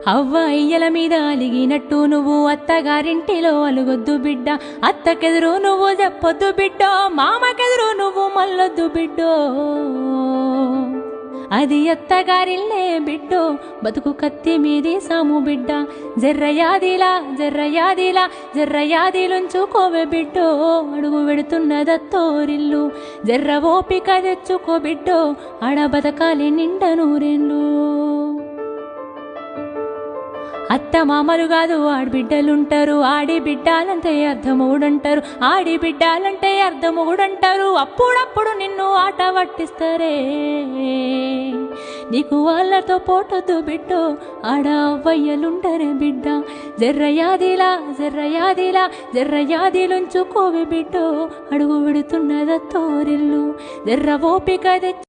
అవ్వ అయ్యల మీద అలిగినట్టు నువ్వు అత్తగారింటిలో అలుగొద్దు బిడ్డ, అత్తకెదురు నువ్వు చెప్పొద్దు బిడ్డో, మామకెదురు నువ్వు మల్లొద్దు బిడ్డో. అది అత్తగారిల్లే బిడ్డో, బతుకు కత్తి మీది సాము బిడ్డ. జర్రయాదిలా జర్రయాదిలా జర్రయాదిలుంచుకోవే బిడ్డో, అడుగు వెడుతున్నదత్తోరిల్లు. జర్ర ఓపిక తెచ్చుకో బిడ్డో, ఆడ బతకాలి నిండ నూరెండ్లు. అత్త మామలు కాదు ఆడబిడ్డలుంటారు, ఆడి బిడ్డాలంటే అర్ధమూడంటారు, ఆడి బిడ్డాలంటే అర్ధమూడంటారు. అప్పుడప్పుడు నిన్ను ఆట పట్టిస్తారే, నీకు వాళ్ళతో పోటొద్దు బిడ్డో, ఆడ అవ్వయ్యలుంటారే బిడ్డ. జర్రయాదిలా జర్రయాదిలా జర్రయాదిలుంచుకోవే బిడ్డో, అడుగు విడుతున్నదత్తోరిల్లు. జర్ర ఓపిక తెచ్చి